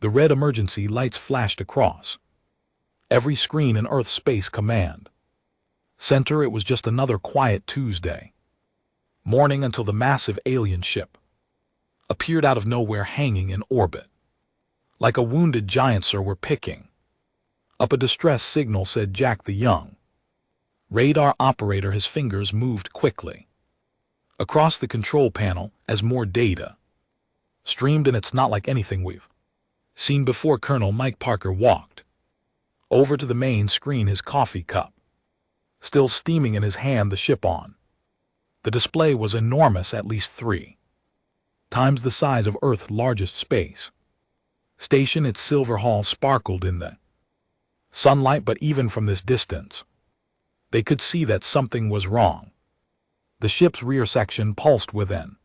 The red emergency lights flashed across every screen in Earth Space Command Center. It was just another quiet Tuesday morning until the massive alien ship appeared out of nowhere, hanging in orbit like a wounded giant. "Sir, we're picking up a distress signal," said Jack the young radar operator. His fingers moved quickly across the control panel as more data streamed in. "It's not like anything we've seen before." Colonel Mike Parker walked over to the main screen, his coffee cup still steaming in his hand. The ship on the display was enormous, at least 3 times the size of Earth's largest space station. Its silver hull sparkled in the sunlight, but even from this distance, they could see that something was wrong. The ship's rear section pulsed with an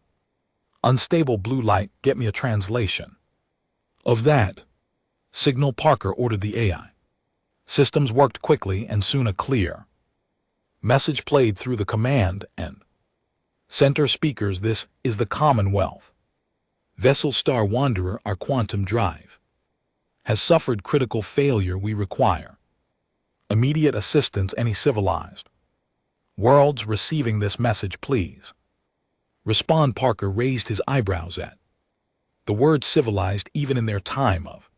unstable blue light. "Get me a translation of that signal," Parker ordered. The AI systems worked quickly, and soon a clear message played through the command and center speakers. "This is the Commonwealth vessel Star Wanderer. Our quantum drive has suffered critical failure. We require immediate assistance. Any civilized worlds receiving this message, please respond." Parker raised his eyebrows at the word civilized. Even in their time of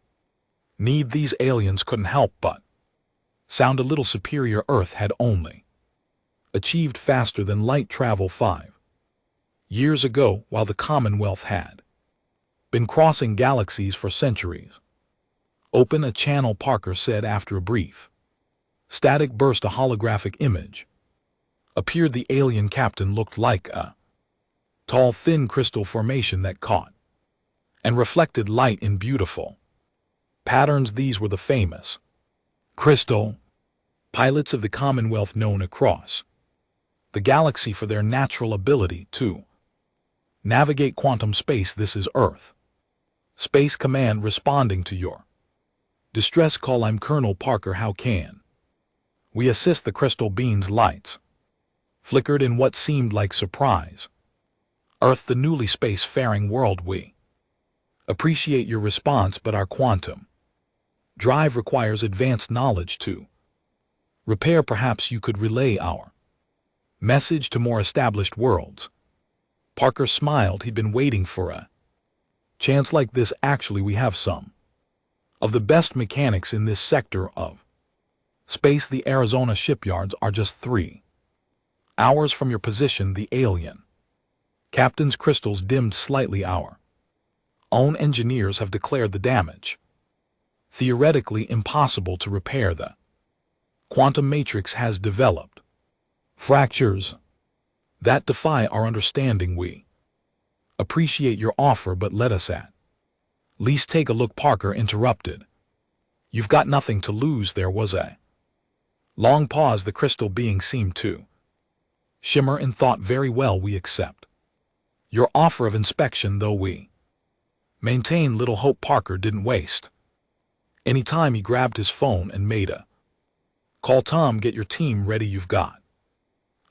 need, these aliens couldn't help but sound a little superior. Earth had only achieved faster than light travel 5 years ago, while the Commonwealth had been crossing galaxies for centuries. "Open a channel," Parker said. After a brief static burst, a holographic image appeared. The alien captain looked like a tall, thin crystal formation that caught and reflected light in beautiful patterns. These were the famous crystal pilots of the Commonwealth, known across the galaxy for their natural ability to navigate quantum space. "This is Earth Space Command responding to your distress call. I'm Colonel Parker. How can we assist?" The crystal beam's lights flickered in what seemed like surprise. "Earth, the newly space-faring world. We appreciate your response, but our quantum drive requires advanced knowledge to repair. Perhaps you could relay our message to more established worlds." Parker smiled. He'd been waiting for a chance like this. "Actually, we have some of the best mechanics in this sector of space. The Arizona shipyards are just 3 hours from your position." The alien captain's crystals dimmed slightly. "Our own engineers have declared the damage theoretically impossible to repair. The quantum matrix has developed fractures that defy our understanding. We appreciate your offer, but let us at least take a look." Parker interrupted. "You've got nothing to lose." There was a long pause. The crystal being seemed to shimmer in thought. "Very well, we accept your offer of inspection, though we maintain little hope." Parker didn't waste any time. He grabbed his phone and made a call. "Tom, get your team ready. You've got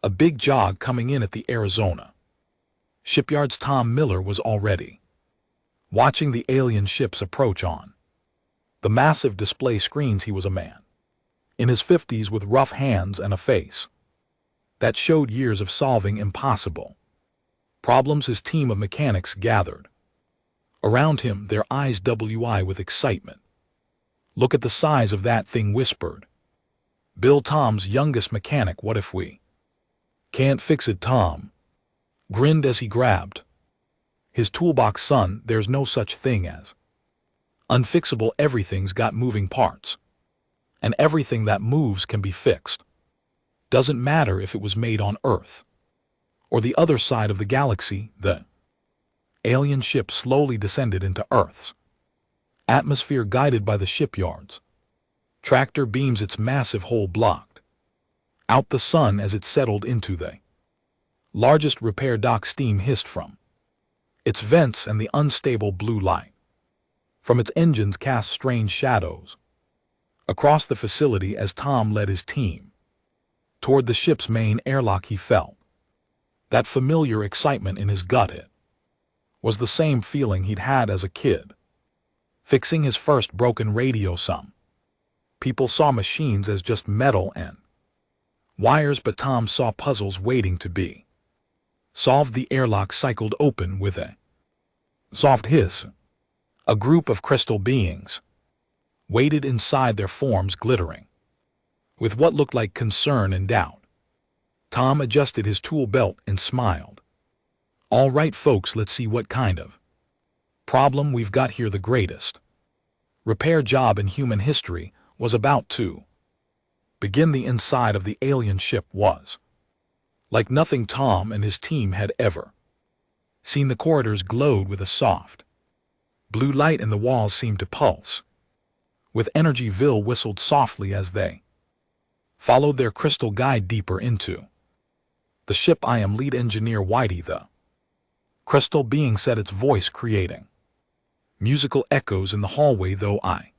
a big jog coming in at the Arizona shipyards." Tom Miller was already watching the alien ships approach on the massive display screens. He was a man in his 50s with rough hands and a face that showed years of solving impossible problems. His team of mechanics gathered around him, their eyes wide with excitement. "Look at the size of that thing," whispered Bill, Tom's youngest mechanic. "What if we can't fix it?" Tom grinned as he grabbed his toolbox. "Son, there's no such thing as unfixable. Everything's got moving parts, and everything that moves can be fixed. Doesn't matter if it was made on Earth or the other side of the galaxy." The alien ship slowly descended into Earth's atmosphere, guided by the shipyard's tractor beams. Its massive hull blocked out the sun as it settled into the largest repair dock. Steam hissed from its vents, and the unstable blue light from its engines cast strange shadows across the facility. As Tom led his team toward the ship's main airlock, he felt that familiar excitement in his gut. It was the same feeling he'd had as a kid, fixing his first broken radio. Some people saw machines as just metal and wires, but Tom saw puzzles waiting to be solved. The airlock cycled open with a soft hiss. A group of crystal beings waited inside, their forms glittering with what looked like concern and doubt. Tom adjusted his tool belt and smiled. "All right, folks, let's see what kind of problem we've got here." The greatest repair job in human history was about to begin. The inside of the alien ship was like nothing Tom and his team had ever seen. The corridors glowed with a soft blue light and the walls seemed to pulse with energy. Vil whistled softly as they followed their crystal guide deeper into the ship. "I am lead engineer Whitey," the crystal being said, its voice creating musical echoes in the hallway. "Though I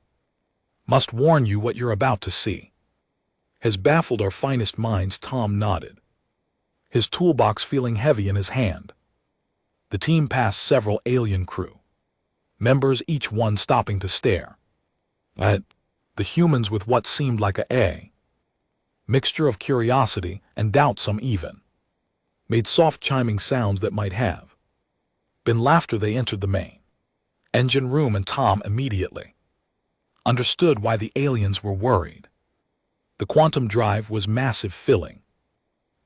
must warn you, what you're about to see has baffled our finest minds." Tom nodded, his toolbox feeling heavy in his hand. The team passed several alien crew members, each one stopping to stare at the humans with what seemed like a mixture of curiosity and doubt. Some even made soft chiming sounds that might have been laughter. They entered the main engine room, and Tom immediately understood why the aliens were worried. The quantum drive was massive, filling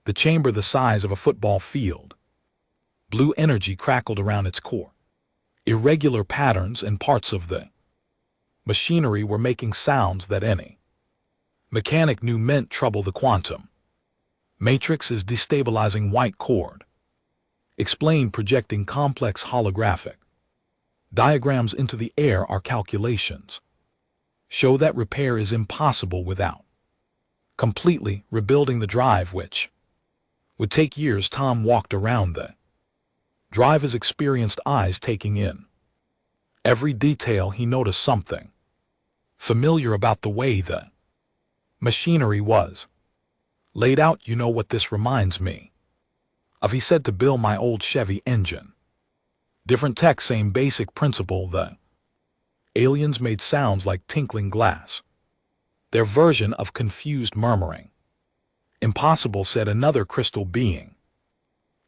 the chamber the size of a football field. Blue energy crackled around its core. Irregular patterns and parts of the machinery were making sounds that any mechanic knew meant trouble. "The quantum matrix is destabilizing," White Cord explained, projecting complex holographic diagrams into the air. "Our calculations show that repair is impossible without completely rebuilding the drive, which would take years." Tom walked around the drive, his experienced eyes taking in every detail. He noticed something familiar about the way the machinery was laid out. "You know what this reminds me of?" he said to Bill. "My old Chevy engine. Different tech, same basic principle." The aliens made sounds like tinkling glass, their version of confused murmuring. "Impossible," said another crystal being,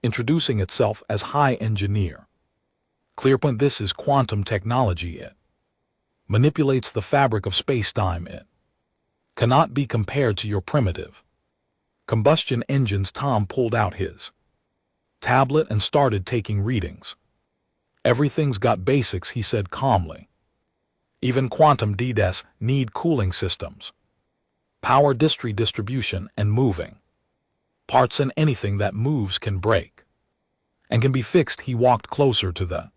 introducing itself as High Engineer Clearpoint. "This is quantum technology. It manipulates the fabric of space-time. It cannot be compared to your primitive combustion engines." Tom pulled out his tablet and started taking readings. "Everything's got basics," he said calmly. "Even quantum DDS need cooling systems, power distribution, and moving parts, and anything that moves can break and can be fixed." He walked closer to the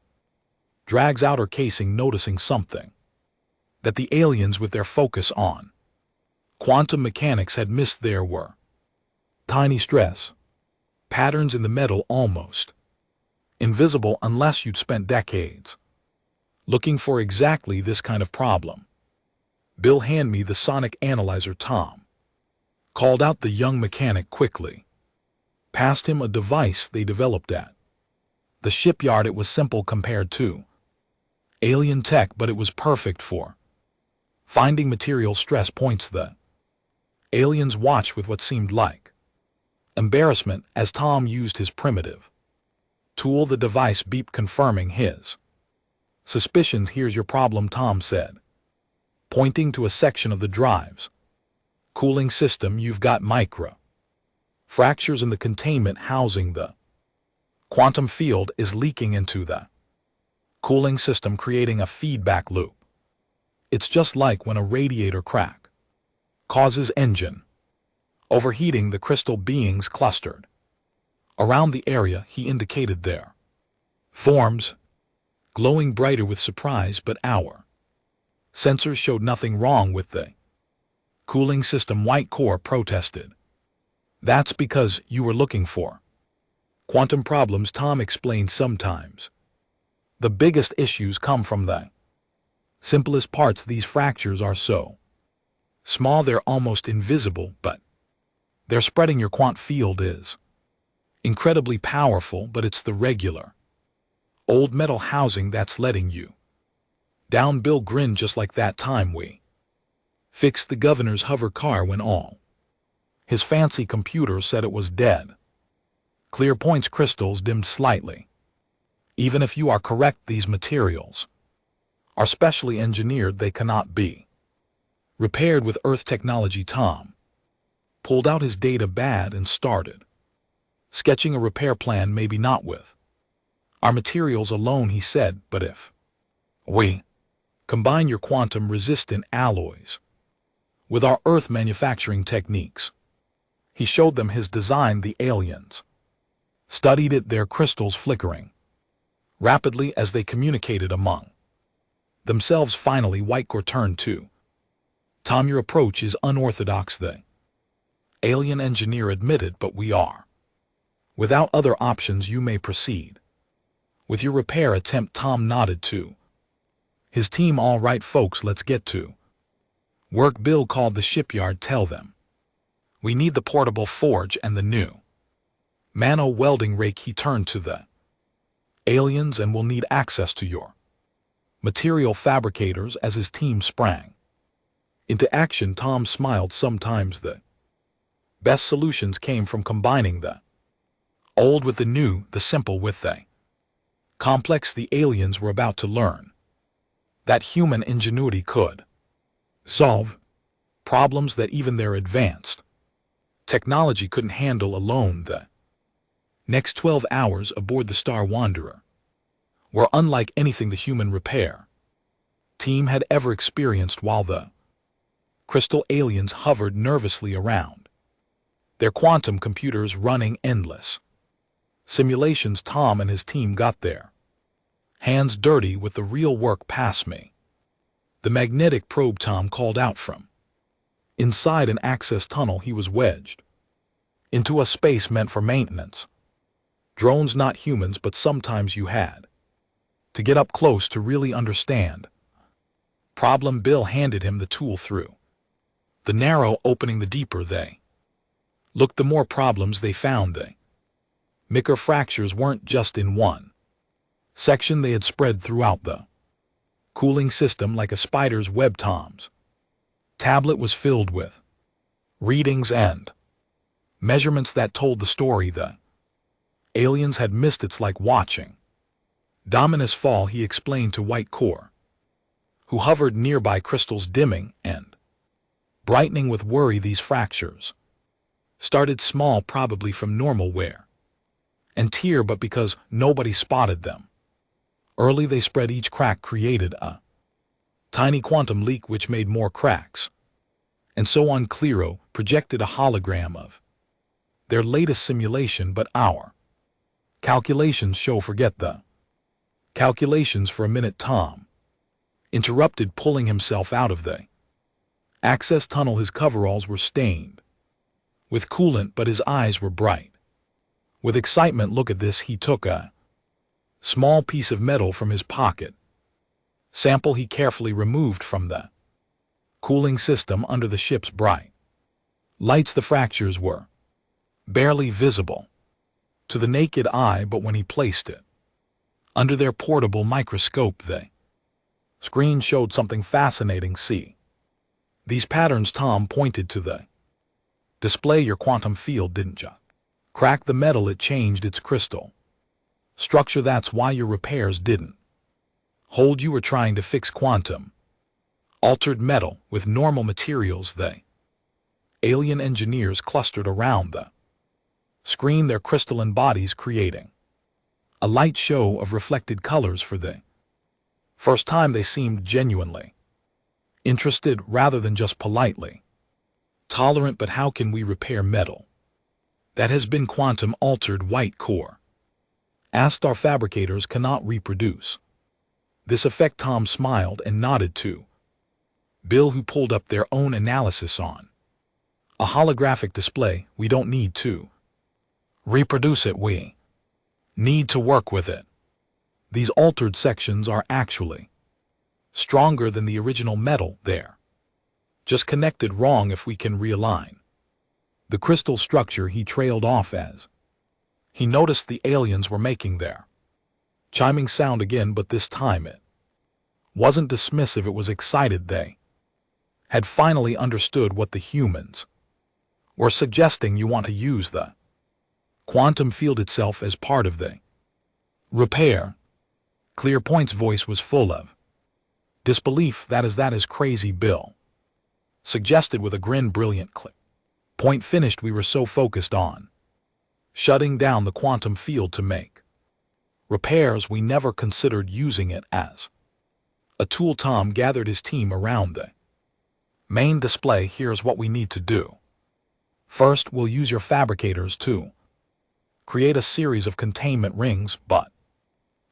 drag's outer casing, noticing something that the aliens, with their focus on quantum mechanics, had missed. There were tiny stress patterns in the metal, almost invisible unless you'd spent decades looking for exactly this kind of problem. "Bill, hand me the sonic analyzer," Tom called out. The young mechanic quickly passed him a device they developed at the shipyard. It was simple compared to alien tech, but it was perfect for finding material stress points. The aliens watched with what seemed like embarrassment as Tom used his primitive tool. The device beeped, confirming his suspicions. "Here's your problem," Tom said, pointing to a section of the drive's cooling system. "You've got micro fractures in the containment housing. The quantum field is leaking into the cooling system, creating a feedback loop. It's just like when a radiator crack causes engine overheating." The crystal beings clustered around the area. He indicated their forms, glowing brighter with surprise, but our sensors showed nothing wrong with the cooling system. White Core protested. "That's because you were looking for quantum problems," Tom explained. "Sometimes the biggest issues come from the simplest parts. These fractures are so small they're almost invisible, but they're spreading. Your quant field is incredibly powerful, but it's the regular old metal housing that's letting you Down Bill grinned just like that time we fixed the governor's hover car when all his fancy computer said it was dead. Clear points crystals dimmed slightly. Even if you are correct, these materials are specially engineered. They cannot be repaired with Earth technology. Tom pulled out his data pad and started sketching a repair plan. Maybe not with our materials alone, he said, but if we combine your quantum-resistant alloys with our Earth manufacturing techniques. He showed them his design. The aliens studied it, their crystals flickering rapidly as they communicated among themselves. Finally, Whitecore turned to Tom. Your approach is unorthodox, the alien engineer admitted, but we are without other options. You may proceed with your repair attempt. Tom nodded to his team. All right, folks, let's get to work. Bill called the shipyard. Tell them we need the portable forge and the new mano welding rake. He turned to the aliens, and will need access to your material fabricators. As his team sprang into action, Tom smiled. Sometimes the best solutions came from combining the old with the new, the simple with the complex. The aliens were about to learn that human ingenuity could solve problems that even their advanced technology couldn't handle alone. The next 12 hours aboard the Star Wanderer were unlike anything the human repair team had ever experienced. While the crystal aliens hovered nervously around their quantum computers running endless simulations, Tom and his team got their hands dirty with the real work. Pass me the magnetic probe, Tom called out from inside an access tunnel. He was wedged into a space meant for maintenance drones, not humans, but sometimes you had to get up close to really understand problem. Bill handed him the tool. Through the narrow opening, the deeper they looked, the more problems they found. The microfractures weren't just in one section, they had spread throughout the cooling system like a spider's web. Tom's tablet was filled with readings and measurements that told the story the aliens had missed. It's like watching Dominus fall, he explained to Whitecore, who hovered nearby, crystals dimming and brightening with worry. These fractures started small, probably from normal wear and tear, but because nobody spotted them early, they spread. Each crack created a tiny quantum leak, which made more cracks, and so on. Clero projected a hologram of their latest simulation, but our calculations show. Forget the calculations for a minute, Tom interrupted, pulling himself out of the access tunnel. His coveralls were stained with coolant, but his eyes were bright with excitement. Look at this. He took a small piece of metal from his pocket. Sample he carefully removed from the cooling system under the ship's bright lights. The fractures were barely visible to the naked eye, but when he placed it under their portable microscope, the screen showed something fascinating. See these patterns? Tom pointed to the display. Your quantum field didn't just crack the metal, it changed its crystal structure. That's why your repairs didn't hold. You were trying to fix quantum altered metal with normal materials. The alien engineers clustered around the screen, their crystalline bodies creating a light show of reflected colors. For the first time, they seemed genuinely interested rather than just politely tolerant. But how can we repair metal that has been quantum altered? Whitecore asked. Our fabricators cannot reproduce this effect. Tom smiled and nodded to Bill, who pulled up their own analysis on a holographic display. We don't need to reproduce it, we need to work with it. These altered sections are actually stronger than the original metal. They're just connected wrong. If we can realign the crystal structure. He trailed off as he noticed the aliens were making their chiming sound again, but this time it wasn't dismissive, it was excited. They had finally understood what the humans were suggesting. You want to use the quantum field itself as part of the repair. Clearpoint's voice was full of disbelief. That is crazy, Bill suggested with a grin. Brilliant. Click. Point finished. We were so focused on shutting down the quantum field to make repairs, we never considered using it as a tool. Tom gathered his team around the main display. Here's what we need to do. First, we'll use your fabricators to create a series of containment rings, but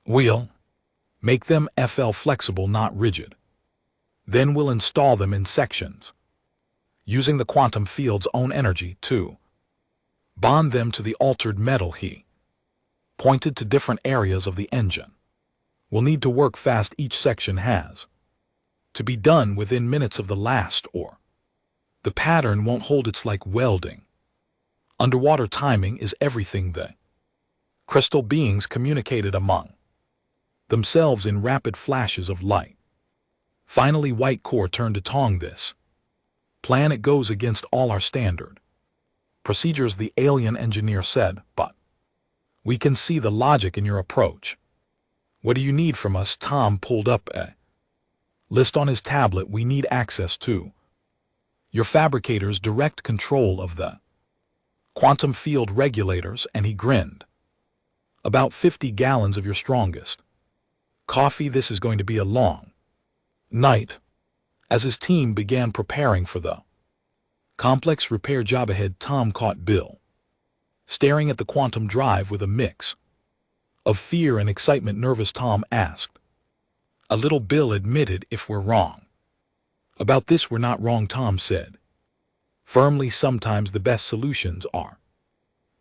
we'll make them flexible, not rigid. Then we'll install them in sections, using the quantum field's own energy to bond them to the altered metal. He pointed to different areas of the engine. We'll need to work fast. Each section has to be done within minutes of the last, or the pattern won't hold. It's like welding. Underwater, timing is everything. The crystal beings communicated among themselves in rapid flashes of light. Finally, White Core turned to Tong. This plan, it goes against all our standard procedures, the alien engineer said, but we can see the logic in your approach. What do you need from us? Tom pulled up a list on his tablet. We need access to your fabricators, direct control of the quantum field regulators, and he grinned. About 50 gallons of your strongest coffee. This is going to be a long night. As his team began preparing for the complex repair job ahead, Tom caught Bill staring at the quantum drive with a mix of fear and excitement. Nervous? Tom asked. A little. Bill admitted. If we're wrong about this, we're not wrong, Tom said firmly. Sometimes the best solutions are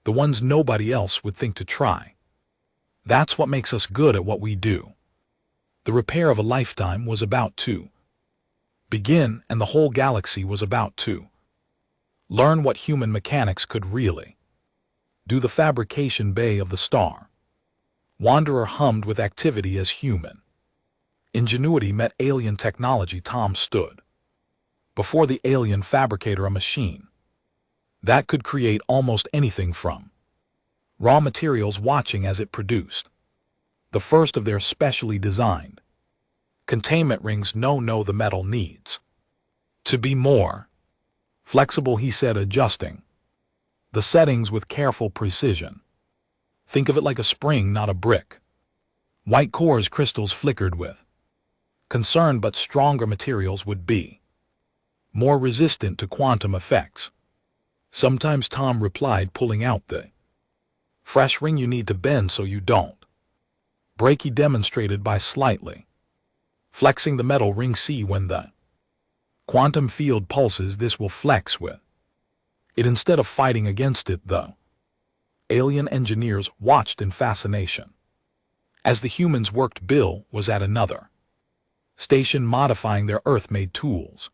the ones nobody else would think to try. That's what makes us good at what we do. The repair of a lifetime was about to begin, and the whole galaxy was about to learn what human mechanics could really do. The fabrication bay of the Star Wanderer hummed with activity as human ingenuity met alien technology. Tom stood before the alien fabricator, a machine that could create almost anything from raw materials, watching as it produced the first of their specially designed containment rings. No, the metal needs to be more flexible, he said, adjusting the settings with careful precision. Think of it like a spring, not a brick. White Core's crystals flickered with concern, but stronger materials would be more resistant to quantum effects. Sometimes, Tom replied, pulling out the fresh ring. You need to bend so you don't break, he demonstrated by slightly flexing the metal ring. See, when the quantum field pulses, this will flex with it instead of fighting against it. The alien engineers watched in fascination as the humans worked. Bill was at another station modifying their Earth-made tools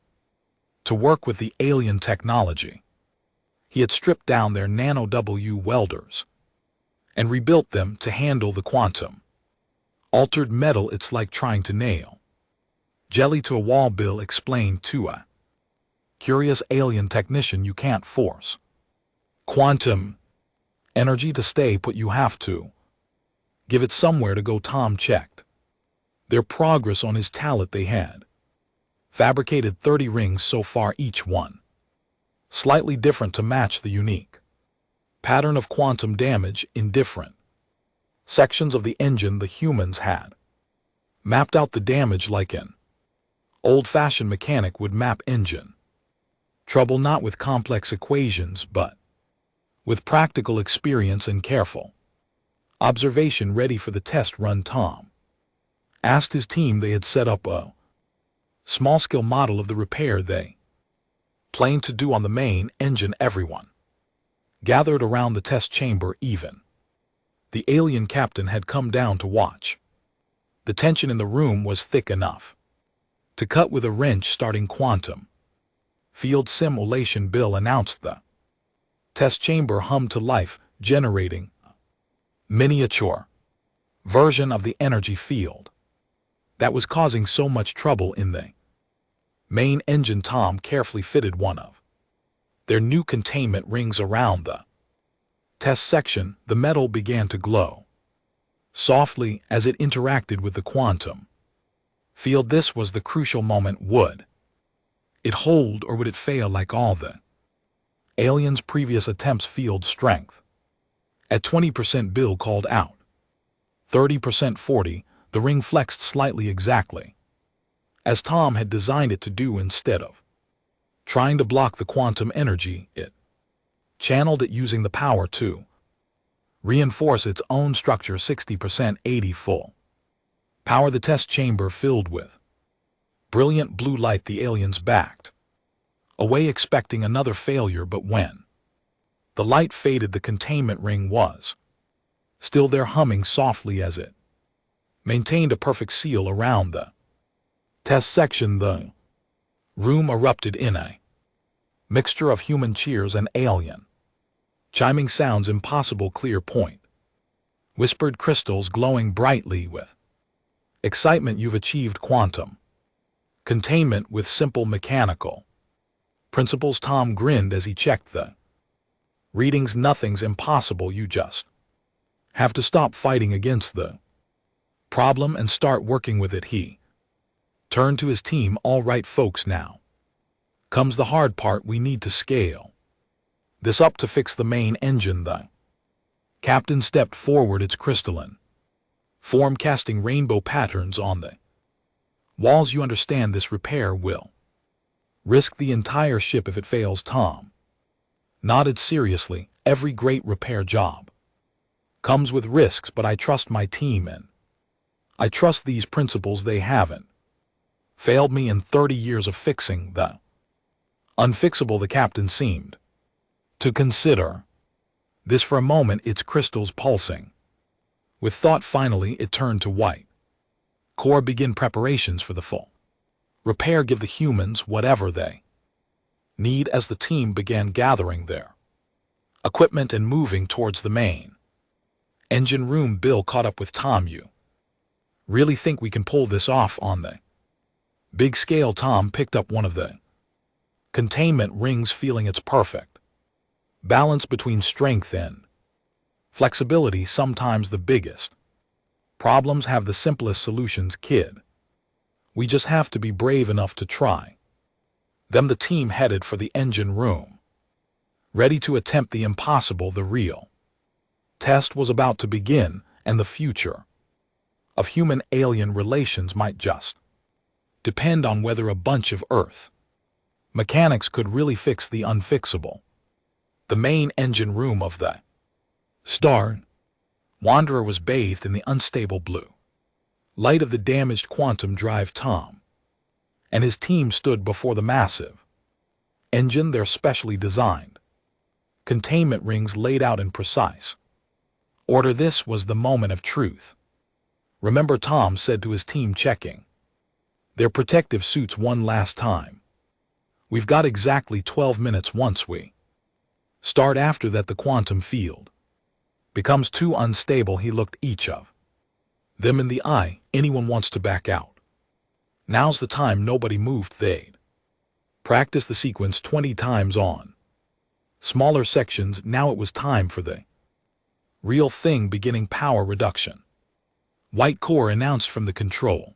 to work with the alien technology. He had stripped down their nano-W welders and rebuilt them to handle the quantum altered metal. It's like trying to nail jelly to a wall, Bill explained to a curious alien technician. You can't force quantum energy to stay put. You have to give it somewhere to go. Tom checked their progress on his talent. They had fabricated 30 rings so far, each one slightly different to match the unique pattern of quantum damage in different sections of the engine. The humans had mapped out the damage like an old-fashioned mechanic would map engine trouble, not with complex equations, but with practical experience and careful observation. Ready for the test run? Tom asked his team. They had set up a small-scale model of the repair they planned to do on the main engine. Everyone gathered around the test chamber. Even the alien captain had come down to watch. The tension in the room was thick enough to cut with a wrench. Starting quantum field simulation, Bill announced. The test chamber hummed to life, generating a miniature version of the energy field. that was causing so much trouble in the main engine. Tom carefully fitted one of their new containment rings around the test section. The metal began to glow softly as it interacted with the quantum field. This was the crucial moment. Would it hold or would it fail like all the aliens' previous attempts? Field strength at 20%, Bill called out. 30%, 40%. The ring flexed slightly, exactly as Tom had designed it to do. Instead of trying to block the quantum energy, it channeled it, using the power to reinforce its own structure. 60%, 80%, full power. The test chamber filled with brilliant blue light. The aliens backed away, expecting another failure, but when the light faded, the containment ring was still there, humming softly as it maintained a perfect seal around the test section. The room erupted in a mixture of human cheers and alien chiming sounds. Impossible, clear point, whispered crystals glowing brightly with excitement. You've achieved quantum containment with simple mechanical principles. Tom grinned as he checked the readings. Nothing's impossible. You just have to stop fighting against the problem and start working with it. He turned to his team. All right, folks, now comes the hard part. We need to scale this up to fix the main engine. The captain stepped forward, its crystalline form casting rainbow patterns on the walls. You understand, this repair will risk the entire ship if it fails. Tom nodded seriously. Every great repair job comes with risks, but I trust my team and I trust these principles. They haven't failed me in 30 years of fixing the unfixable. The captain seemed to consider this for a moment, its crystals pulsing with thought. Finally, it turned to white core. Begin preparations for the full repair. Give the humans whatever they need. As the team began gathering their equipment and moving towards the main engine room, Bill caught up with Tom. You really think we can pull this off on the big scale? Tom picked up one of the containment rings, feeling its perfect balance between strength and flexibility. Sometimes the biggest problems have the simplest solutions, kid. We just have to be brave enough to try them. The team headed for the engine room, ready to attempt the impossible. The real test was about to begin, and the future of human-alien relations might just depend on whether a bunch of Earth mechanics could really fix the unfixable. The main engine room of the Star Wanderer was bathed in the unstable blue light of the damaged quantum drive. Tom and his team stood before the massive engine, their specially designed containment rings laid out in precise order. This was the moment of truth. Remember, Tom said to his team, checking their protective suits one last time. We've got exactly 12 minutes. Once we start, after that the quantum field becomes too unstable. He looked each of them in the eye. Anyone wants to back out, now's the time. Nobody moved. They'd practiced the sequence 20 times on smaller sections. Now it was time for the real thing. Beginning power reduction. White core announced from the control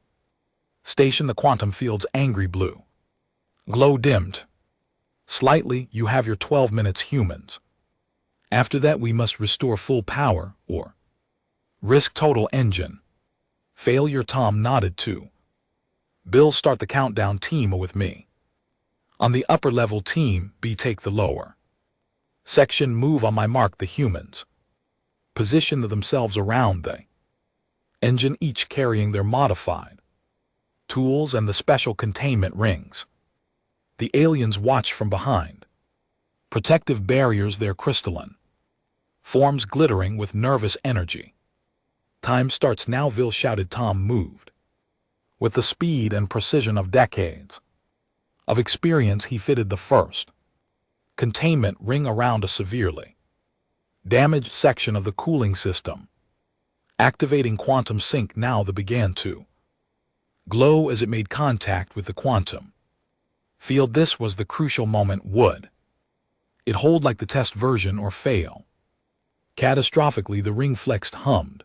station. The quantum field's angry blue glow dimmed slightly. You have your 12 minutes, humans. After that we must restore full power or risk total engine failure. Tom nodded too. Bill, start the countdown. Team A with me on the upper level. Team B, take the lower section. Move on my mark. The humans position themselves around the engine, each carrying their modified tools and the special containment rings. The aliens watch from behind protective barriers, their crystalline forms glittering with nervous energy. Time starts now, Vil shouted. Tom moved with the speed and precision of decades of experience. He fitted the first containment ring around a severely damaged section of the cooling system, activating quantum sync. Now they began to glow as it made contact with the quantum field. This was the crucial moment. Would it hold like the test version or fail? Catastrophically, the ring flexed, hummed,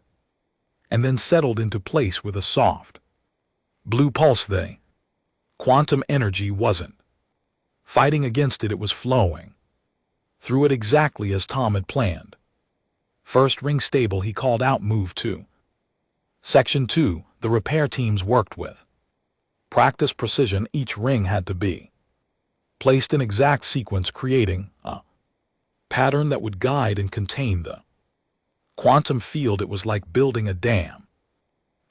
and then settled into place with a soft blue pulse. The quantum energy wasn't fighting against it, it was flowing through it exactly as Tom had planned. First ring stable, he called out. Move to Section 2. The repair teams worked with practice precision. Each ring had to be placed in exact sequence, creating a pattern that would guide and contain the quantum field. It was like building a dam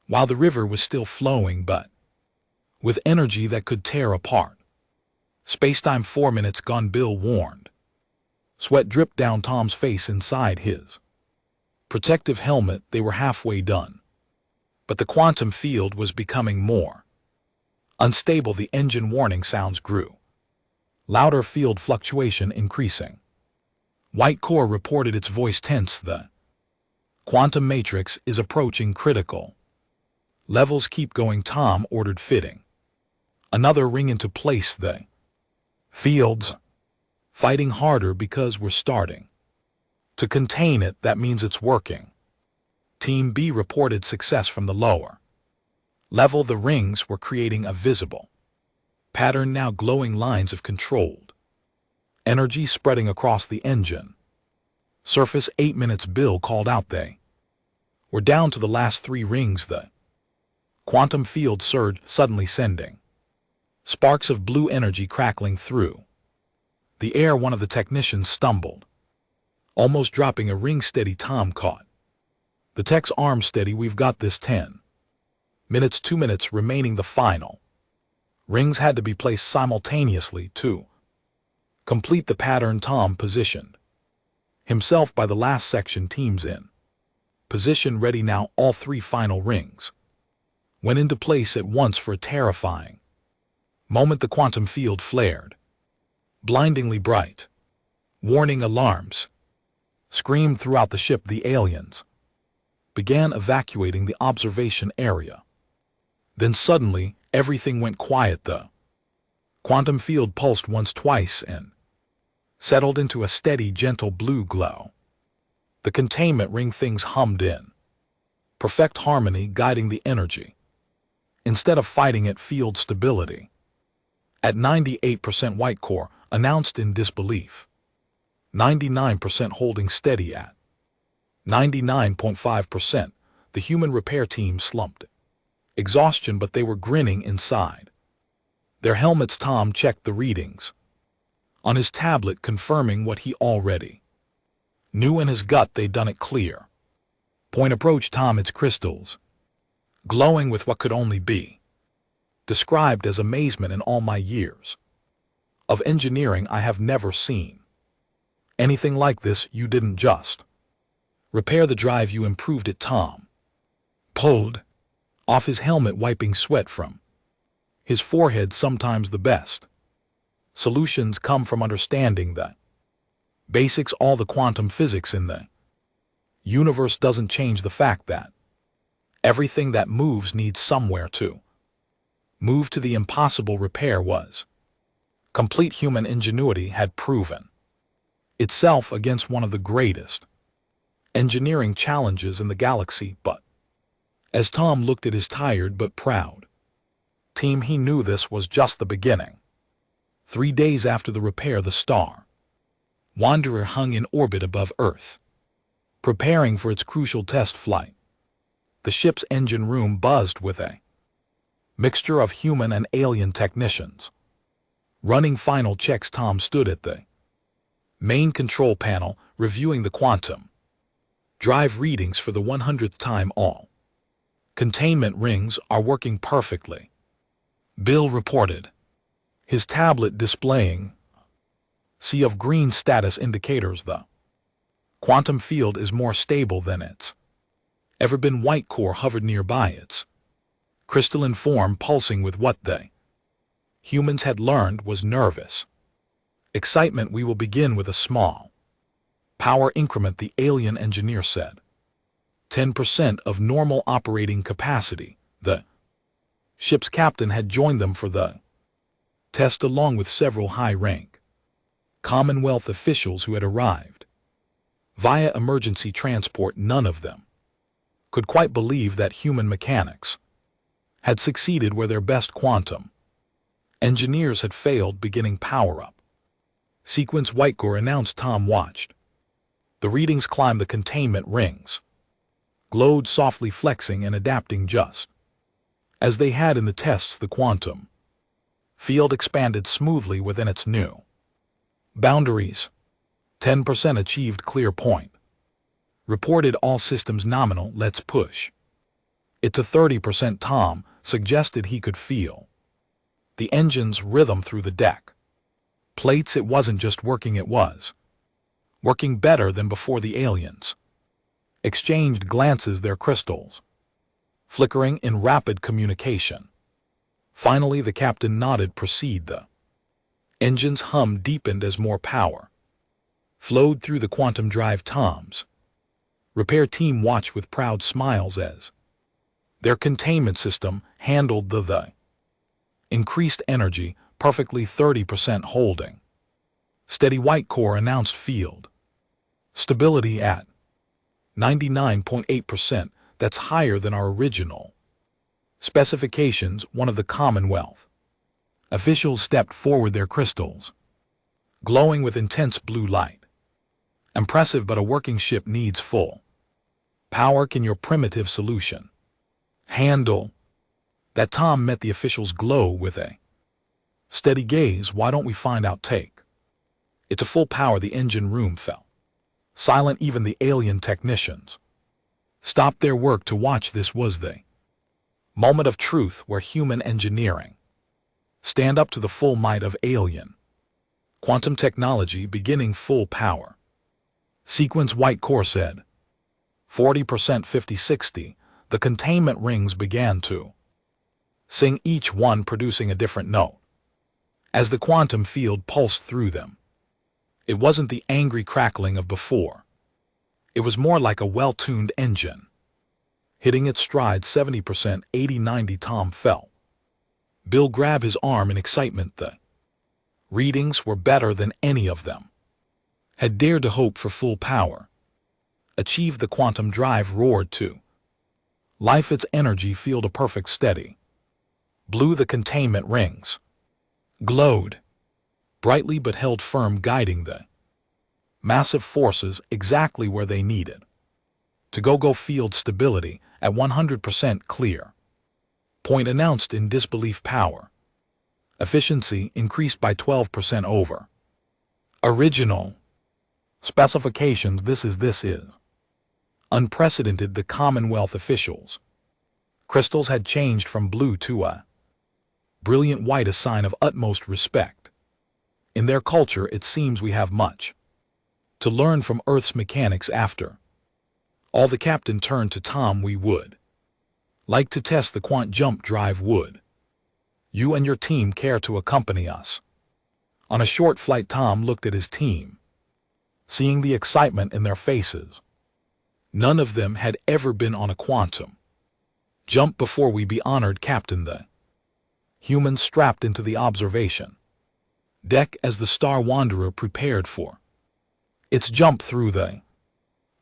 while the river was still flowing, but with energy that could tear apart space-time. 4 minutes gone, Bill warned. Sweat dripped down Tom's face inside his protective helmet. They were halfway done, but the quantum field was becoming more unstable. The engine warning sounds grew louder, field fluctuation increasing. White core reported, its voice tense. The quantum matrix is approaching critical levels. Keep going, Tom ordered, fitting another ring into place. The field's fighting harder because we're starting to contain it. That means it's working. Team B reported success from the lower level. The rings were creating a visible pattern now, glowing lines of controlled energy spreading across the engine surface. 8 minutes, Bill called out. They were down to the last 3 rings. The quantum field surged, suddenly sending sparks of blue energy crackling through the air. One of the technicians stumbled, almost dropping a ring. Steady, Tom caught the tech's arm. Steady, we've got this. 10 minutes, 2 minutes remaining. The final rings had to be placed simultaneously to complete the pattern. Tom positioned himself by the last section. Teams in position, ready now. All 3 final rings went into place at once. For a terrifying moment, the quantum field flared blindingly bright. Warning alarms screamed throughout the ship. The aliens began evacuating the observation area. Then suddenly, everything went quiet. The quantum field pulsed once, twice, and settled into a steady, gentle blue glow. The containment ring, things hummed in perfect harmony, guiding the energy instead of fighting it. Field stability at 98%. White core announced in disbelief. 99%, holding steady at 99.5%. The human repair team slumped exhaustion, but they were grinning inside their helmets. Tom checked the readings on his tablet, confirming what he already knew in his gut. They'd done it clear. Point approach, Tom. Its crystals glowing with what could only be described as amazement. In all my years of engineering, I have never seen anything like this. You didn't just repair the drive, you improved it. Tom pulled off his helmet, wiping sweat from his forehead. Sometimes the best solutions come from understanding the basics. All the quantum physics in the universe doesn't change the fact that everything that moves needs somewhere to move to. The impossible repair was complete. Human ingenuity had proven itself against one of the greatest engineering challenges in the galaxy. But as Tom looked at his tired but proud team, he knew this was just the beginning. 3 days after the repair, the Star Wanderer hung in orbit above Earth, preparing for its crucial test flight. The ship's engine room buzzed with a mixture of human and alien technicians running final checks. Tom stood at the main control panel, reviewing the quantum drive readings for the 100th time. All containment rings are working perfectly, Bill reported, his tablet displaying sea of green status indicators. The quantum field is more stable than it's ever been. White core hovered nearby, its crystalline form pulsing with what they humans had learned was nervous excitement. We will begin with a small power increment, the alien engineer said. 10% of normal operating capacity. The Ship's captain had joined them for the test along with several high-rank Commonwealth officials who had arrived via emergency transport. None of them could quite believe that human mechanics had succeeded where their best quantum engineers had failed. Beginning power-up sequence, Whitecore announced. Tom watched the readings climb. The containment rings glowed softly, flexing and adapting just as they had in the tests. The quantum field expanded smoothly within its new boundaries. 10% achieved. Clear point. Reported all systems nominal. Let's push it to 30%. Tom suggested he could feel the engine's rhythm through the deck plates. It wasn't just working, it was working better than before. The aliens exchanged glances, their crystals flickering in rapid communication. Finally, the captain nodded. Proceed. The engine's hum deepened as more power flowed through the quantum drive. Tom's repair team watched with proud smiles as their containment system handled the increased energy perfectly. 30% holding steady. Whitecore announced field stability at 99.8%. That's higher than our original specifications. One of the Commonwealth officials stepped forward, their crystals glowing with intense blue light. Impressive, but a working ship needs full power. Can your primitive solution handle that? Tom met the official's glow with a steady gaze. Why don't we find out? Take it to full power. The engine room fell silent. Even the alien technicians stopped their work to watch. This was the moment of truth where human engineering stand up to the full might of alien quantum technology. Beginning full power sequence, Whitecore said. 40%, 50-60. The containment rings began to sing, each one producing a different note as the quantum field pulsed through them. It wasn't the angry crackling of before. It was more like a well-tuned engine hitting its stride. 70%, 80-90. Tom felt Bill grab his arm in excitement. The readings were better than any of them had dared to hope for. Full power achieved. The quantum drive roared to life, its energy field a perfect steady blue. The containment rings glowed brightly but held firm, guiding the massive forces exactly where they needed to go. Field stability at 100%. Clear point announced in disbelief. Power efficiency increased by 12% over original specifications. This is unprecedented. The Commonwealth officials' crystals had changed from blue to a brilliant white, a sign of utmost respect. In their culture, it seems we have much to learn from Earth's mechanics. After all, the captain turned to Tom. We would like to test the quant jump drive. Would you and your team care to accompany us on a short flight? Tom looked at his team, seeing the excitement in their faces. None of them had ever been on a quantum jump before. We be honored, Captain. The humans strapped into the observation deck as the Star Wanderer prepared for its jump through the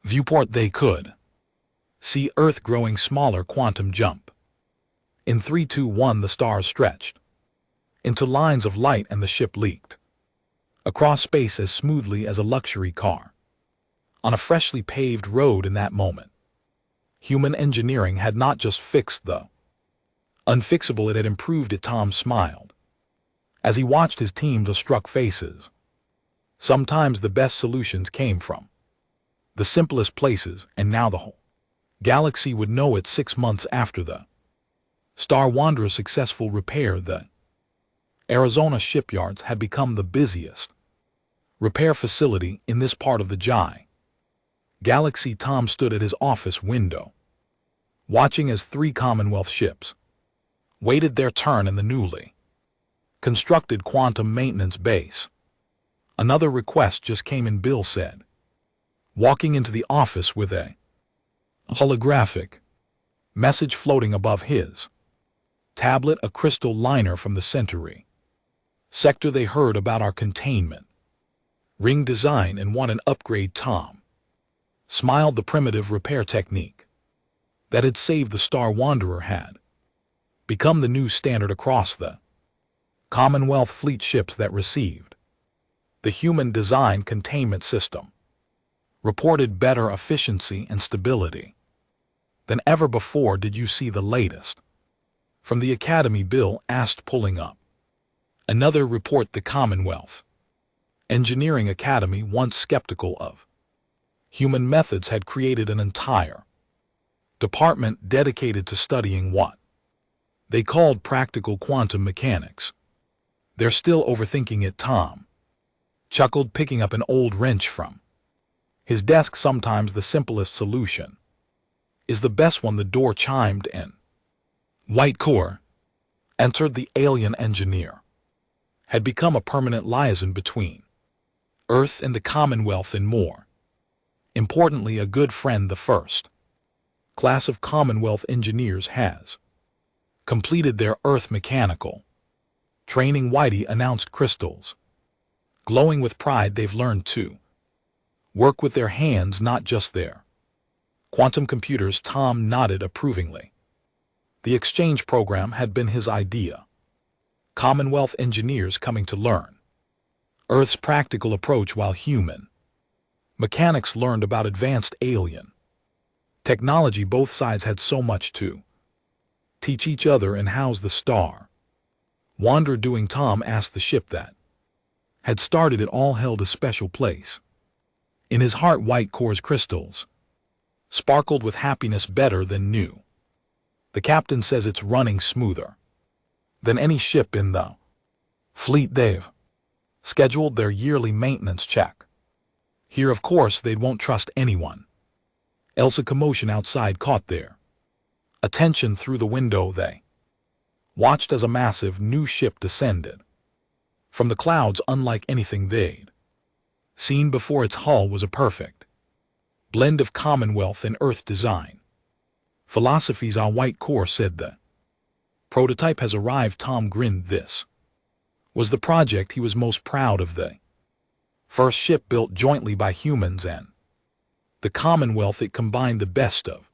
viewport. They could see Earth growing smaller. Quantum jump. In 3, 2, 1, the stars stretched into lines of light and the ship leaked across space as smoothly as a luxury car on a freshly paved road. In that moment, human engineering had not just fixed the unfixable, it had improved it. Tom smiled as he watched his team's awestruck faces. Sometimes the best solutions came from the simplest places, and now the whole galaxy would know it. 6 months after the Star Wanderer's successful repair, the Arizona shipyards had become the busiest repair facility in this part of the galaxy. Tom stood at his office window, watching as 3 Commonwealth ships waited their turn in the newly constructed quantum maintenance base. Another request just came in, Bill said, walking into the office with a holographic message floating above his Tablet, a crystal liner from the Centauri sector. They heard about our containment ring design and want an upgrade. Tom smiled. The primitive repair technique that had saved the Star Wanderer had become the new standard across the Commonwealth fleet. Ships that received the human-designed containment system reported better efficiency and stability than ever before. Did you see the latest from the Academy? Bill asked, pulling up another report. The Commonwealth Engineering Academy, once skeptical of human methods, had created an entire department dedicated to studying what they called practical quantum mechanics. They're still overthinking it. Tom chuckled, picking up an old wrench from his desk. Sometimes the simplest solution is the best one. The door chimed in. White core entered. The alien engineer had become a permanent liaison between Earth and the Commonwealth, and more importantly, a good friend. The first class of Commonwealth engineers has completed their Earth mechanical training. Whitey announced, crystals glowing with pride. They've learned to work with their hands, not just their quantum computers. Tom nodded approvingly. The exchange program had been his idea. Commonwealth engineers coming to learn Earth's practical approach, while human mechanics learned about advanced alien technology. Both sides had so much to teach each other. And how's the Star Wanderer doing? Tom asked. The ship that had started it all held a special place in his heart. White core's crystals sparkled with happiness. Better than new. The captain says it's running smoother than any ship in the fleet. They've scheduled their yearly maintenance check here. Of course, they won't trust anyone else. A commotion outside caught their attention. Through the window they watched as a massive new ship descended from the clouds, unlike anything they'd seen before. Its hull was a perfect blend of Commonwealth and Earth design philosophies. Our white core said the prototype has arrived. Tom grinned. This was the project he was most proud of. The first ship built jointly by humans and the Commonwealth. It combined the best of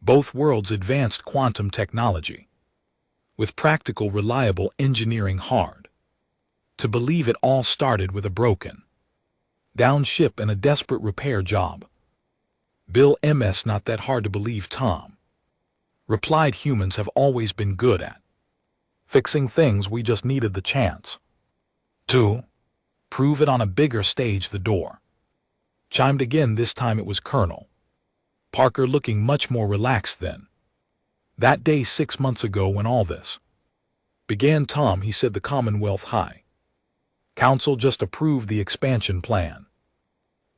both worlds, advanced quantum technology with practical, reliable engineering. Hard to believe it all started with a broken down ship and a desperate repair job. Bill, MS, not that hard to believe, Tom replied. Humans have always been good at fixing things. We just needed the chance to prove it on a bigger stage. The door chimed again. This time it was Colonel Parker, looking much more relaxed than that day 6 months ago when all this began. Tom, he said, the Commonwealth High Council just approved the expansion plan.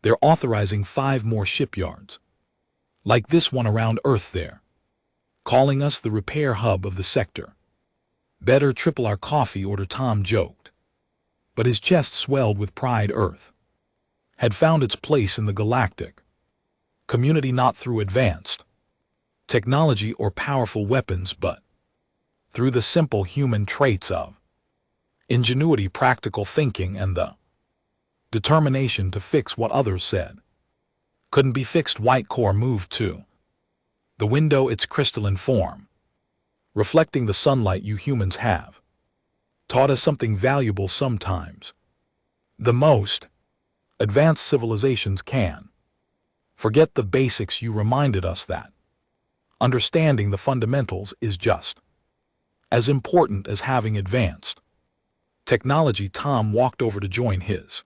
They're authorizing 5 more shipyards like this one around Earth. They're calling us the repair hub of the sector. Better triple our coffee order. Tom joked, but his chest swelled with pride. Earth had found its place in the galactic community, not through advanced technology or powerful weapons, but through the simple human traits of ingenuity, practical thinking, and the determination to fix what others said couldn't be fixed. White core moved to the window, its crystalline form reflecting the sunlight. You humans have taught us something valuable. Sometimes the most advanced civilizations can forget the basics. You reminded us that understanding the fundamentals is just as important as having advanced technology. Tom walked over to join his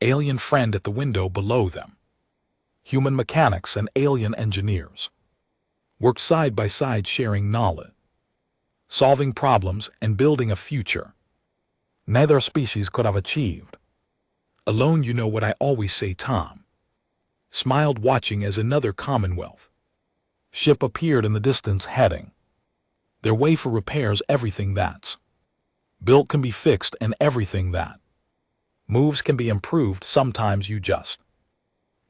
alien friend at the window below them. Human mechanics and alien engineers worked side by side, sharing knowledge, solving problems, and building a future neither species could have achieved alone. You know what I always say, Tom smiled, watching as another Commonwealth ship appeared in the distance, heading their way for repairs. Everything that's built can be fixed, and everything that moves can be improved. Sometimes you just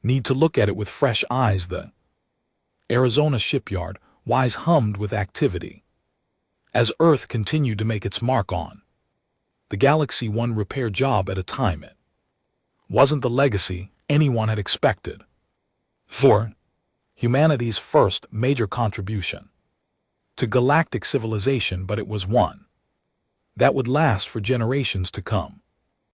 need to look at it with fresh eyes. The Arizona shipyard, Wise hummed with activity as Earth continued to make its mark on the galaxy one repair job at a time. It wasn't the legacy anyone had expected for humanity's first major contribution to galactic civilization, but it was one that would last for generations to come.